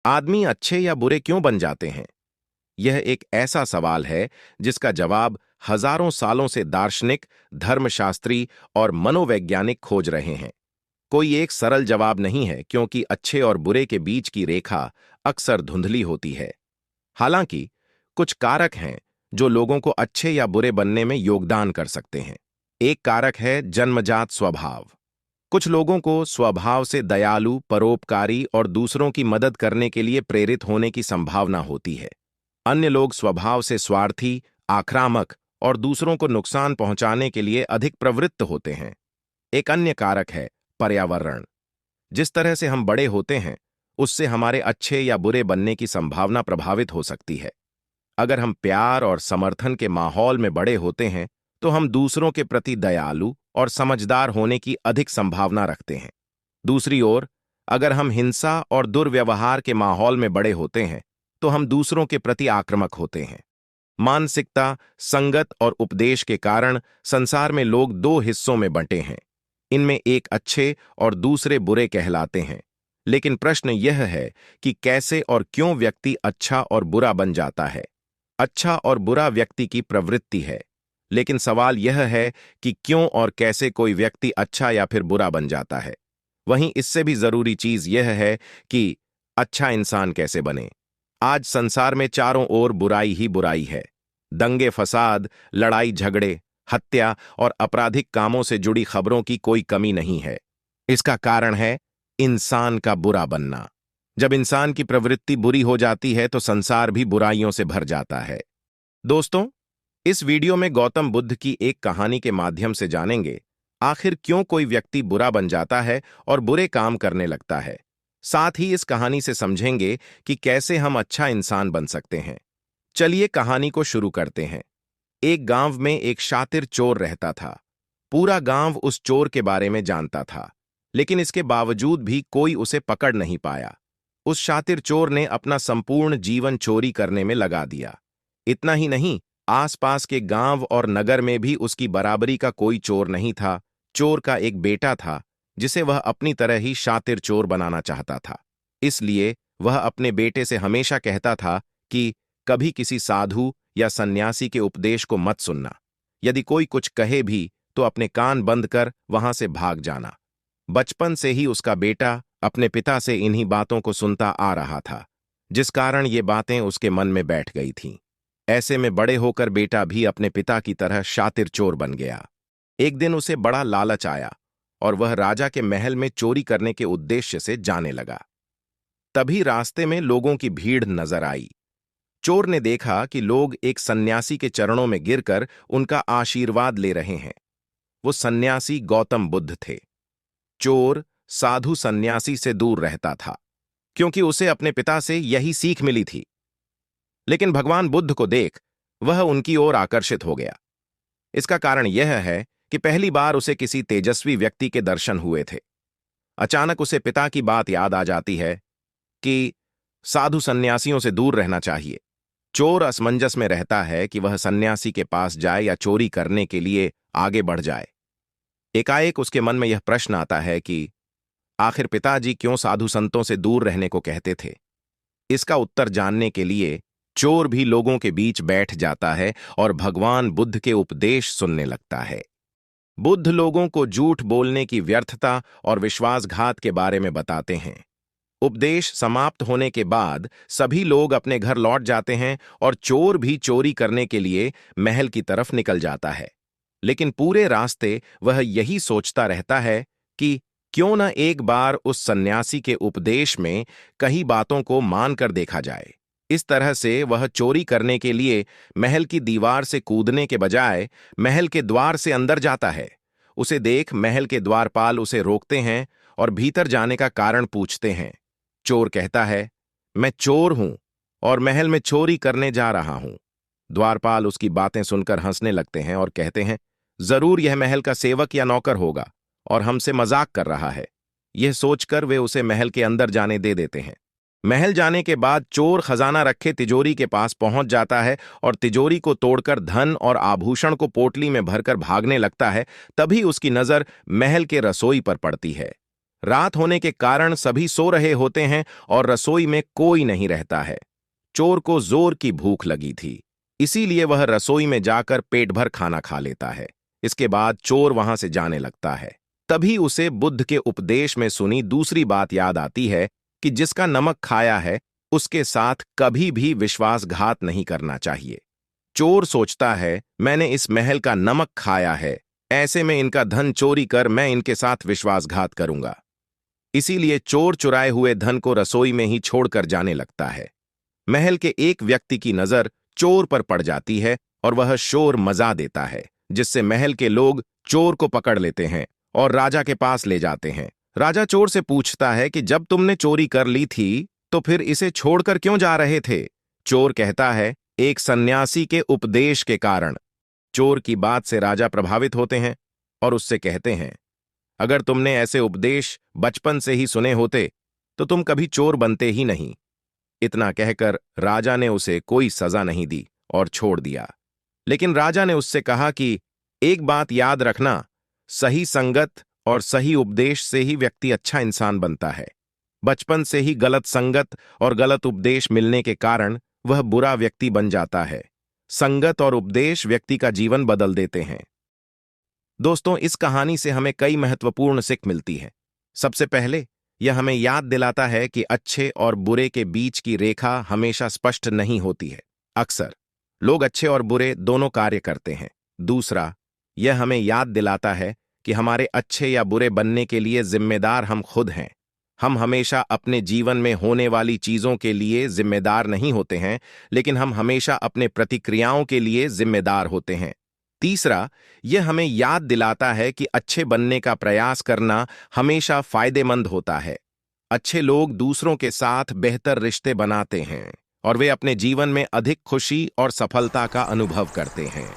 आदमी अच्छे या बुरे क्यों बन जाते हैं? यह एक ऐसा सवाल है जिसका जवाब हजारों सालों से दार्शनिक, धर्मशास्त्री और मनोवैज्ञानिक खोज रहे हैं। कोई एक सरल जवाब नहीं है, क्योंकि अच्छे और बुरे के बीच की रेखा अक्सर धुंधली होती है। हालांकि कुछ कारक हैं जो लोगों को अच्छे या बुरे बनने में योगदान कर सकते हैं। एक कारक है जन्मजात स्वभाव। कुछ लोगों को स्वभाव से दयालु, परोपकारी और दूसरों की मदद करने के लिए प्रेरित होने की संभावना होती है। अन्य लोग स्वभाव से स्वार्थी, आक्रामक और दूसरों को नुकसान पहुंचाने के लिए अधिक प्रवृत्त होते हैं। एक अन्य कारक है पर्यावरण। जिस तरह से हम बड़े होते हैं, उससे हमारे अच्छे या बुरे बनने की संभावना प्रभावित हो सकती है। अगर हम प्यार और समर्थन के माहौल में बड़े होते हैं, तो हम दूसरों के प्रति दयालु और समझदार होने की अधिक संभावना रखते हैं। दूसरी ओर, अगर हम हिंसा और दुर्व्यवहार के माहौल में बड़े होते हैं, तो हम दूसरों के प्रति आक्रामक होते हैं। मानसिकता, संगत और उपदेश के कारण संसार में लोग दो हिस्सों में बंटे हैं। इनमें एक अच्छे और दूसरे बुरे कहलाते हैं। लेकिन प्रश्न यह है कि कैसे और क्यों व्यक्ति अच्छा और बुरा बन जाता है। अच्छा और बुरा व्यक्ति की प्रवृत्ति है, लेकिन सवाल यह है कि क्यों और कैसे कोई व्यक्ति अच्छा या फिर बुरा बन जाता है। वहीं इससे भी जरूरी चीज यह है कि अच्छा इंसान कैसे बने। आज संसार में चारों ओर बुराई ही बुराई है। दंगे फसाद, लड़ाई झगड़े, हत्या और आपराधिक कामों से जुड़ी खबरों की कोई कमी नहीं है। इसका कारण है इंसान का बुरा बनना। जब इंसान की प्रवृत्ति बुरी हो जाती है, तो संसार भी बुराइयों से भर जाता है। दोस्तों, इस वीडियो में गौतम बुद्ध की एक कहानी के माध्यम से जानेंगे आखिर क्यों कोई व्यक्ति बुरा बन जाता है और बुरे काम करने लगता है। साथ ही इस कहानी से समझेंगे कि कैसे हम अच्छा इंसान बन सकते हैं। चलिए कहानी को शुरू करते हैं। एक गांव में एक शातिर चोर रहता था। पूरा गांव उस चोर के बारे में जानता था, लेकिन इसके बावजूद भी कोई उसे पकड़ नहीं पाया। उस शातिर चोर ने अपना संपूर्ण जीवन चोरी करने में लगा दिया। इतना ही नहीं, आसपास के गांव और नगर में भी उसकी बराबरी का कोई चोर नहीं था। चोर का एक बेटा था, जिसे वह अपनी तरह ही शातिर चोर बनाना चाहता था। इसलिए वह अपने बेटे से हमेशा कहता था कि कभी किसी साधु या सन्यासी के उपदेश को मत सुनना। यदि कोई कुछ कहे भी, तो अपने कान बंद कर वहां से भाग जाना। बचपन से ही उसका बेटा अपने पिता से इन्हीं बातों को सुनता आ रहा था, जिस कारण ये बातें उसके मन में बैठ गई थीं। ऐसे में बड़े होकर बेटा भी अपने पिता की तरह शातिर चोर बन गया। एक दिन उसे बड़ा लालच आया और वह राजा के महल में चोरी करने के उद्देश्य से जाने लगा। तभी रास्ते में लोगों की भीड़ नजर आई। चोर ने देखा कि लोग एक सन्यासी के चरणों में गिरकर उनका आशीर्वाद ले रहे हैं। वो सन्यासी गौतम बुद्ध थे। चोर साधु सन्यासी से दूर रहता था, क्योंकि उसे अपने पिता से यही सीख मिली थी। लेकिन भगवान बुद्ध को देख वह उनकी ओर आकर्षित हो गया। इसका कारण यह है कि पहली बार उसे किसी तेजस्वी व्यक्ति के दर्शन हुए थे। अचानक उसे पिता की बात याद आ जाती है कि साधु सन्यासियों से दूर रहना चाहिए। चोर असमंजस में रहता है कि वह सन्यासी के पास जाए या चोरी करने के लिए आगे बढ़ जाए। एकाएक उसके मन में यह प्रश्न आता है कि आखिर पिताजी क्यों साधु संतों से दूर रहने को कहते थे। इसका उत्तर जानने के लिए चोर भी लोगों के बीच बैठ जाता है और भगवान बुद्ध के उपदेश सुनने लगता है। बुद्ध लोगों को झूठ बोलने की व्यर्थता और विश्वासघात के बारे में बताते हैं। उपदेश समाप्त होने के बाद सभी लोग अपने घर लौट जाते हैं और चोर भी चोरी करने के लिए महल की तरफ निकल जाता है। लेकिन पूरे रास्ते वह यही सोचता रहता है कि क्यों न एक बार उस सन्यासी के उपदेश में कई बातों को मानकर देखा जाए। इस तरह से वह चोरी करने के लिए महल की दीवार से कूदने के बजाय महल के द्वार से अंदर जाता है। उसे देख महल के द्वारपाल उसे रोकते हैं और भीतर जाने का कारण पूछते हैं। चोर कहता है, मैं चोर हूं और महल में चोरी करने जा रहा हूं। द्वारपाल उसकी बातें सुनकर हंसने लगते हैं और कहते हैं, जरूर यह महल का सेवक या नौकर होगा और हमसे मजाक कर रहा है। यह सोचकर वे उसे महल के अंदर जाने दे देते हैं। महल जाने के बाद चोर खजाना रखे तिजोरी के पास पहुंच जाता है और तिजोरी को तोड़कर धन और आभूषण को पोटली में भरकर भागने लगता है। तभी उसकी नजर महल के रसोई पर पड़ती है। रात होने के कारण सभी सो रहे होते हैं और रसोई में कोई नहीं रहता है। चोर को जोर की भूख लगी थी, इसीलिए वह रसोई में जाकर पेट भर खाना खा लेता है। इसके बाद चोर वहां से जाने लगता है। तभी उसे बुद्ध के उपदेश में सुनी दूसरी बात याद आती है कि जिसका नमक खाया है उसके साथ कभी भी विश्वासघात नहीं करना चाहिए। चोर सोचता है, मैंने इस महल का नमक खाया है, ऐसे में इनका धन चोरी कर मैं इनके साथ विश्वासघात करूंगा। इसीलिए चोर चुराए हुए धन को रसोई में ही छोड़कर जाने लगता है। महल के एक व्यक्ति की नजर चोर पर पड़ जाती है और वह शोर मचा देता है, जिससे महल के लोग चोर को पकड़ लेते हैं और राजा के पास ले जाते हैं। राजा चोर से पूछता है कि जब तुमने चोरी कर ली थी तो फिर इसे छोड़कर क्यों जा रहे थे? चोर कहता है, एक सन्यासी के उपदेश के कारण। चोर की बात से राजा प्रभावित होते हैं और उससे कहते हैं, अगर तुमने ऐसे उपदेश बचपन से ही सुने होते तो तुम कभी चोर बनते ही नहीं। इतना कहकर राजा ने उसे कोई सजा नहीं दी और छोड़ दिया। लेकिन राजा ने उससे कहा कि एक बात याद रखना, सही संगत और सही उपदेश से ही व्यक्ति अच्छा इंसान बनता है। बचपन से ही गलत संगत और गलत उपदेश मिलने के कारण वह बुरा व्यक्ति बन जाता है। संगत और उपदेश व्यक्ति का जीवन बदल देते हैं। दोस्तों, इस कहानी से हमें कई महत्वपूर्ण सीख मिलती है। सबसे पहले यह हमें याद दिलाता है कि अच्छे और बुरे के बीच की रेखा हमेशा स्पष्ट नहीं होती है। अक्सर लोग अच्छे और बुरे दोनों कार्य करते हैं। दूसरा, यह हमें याद दिलाता है कि हमारे अच्छे या बुरे बनने के लिए जिम्मेदार हम खुद हैं। हम हमेशा अपने जीवन में होने वाली चीजों के लिए जिम्मेदार नहीं होते हैं, लेकिन हम हमेशा अपने प्रतिक्रियाओं के लिए जिम्मेदार होते हैं। तीसरा, यह हमें याद दिलाता है कि अच्छे बनने का प्रयास करना हमेशा फायदेमंद होता है। अच्छे लोग दूसरों के साथ बेहतर रिश्ते बनाते हैं और वे अपने जीवन में अधिक खुशी और सफलता का अनुभव करते हैं।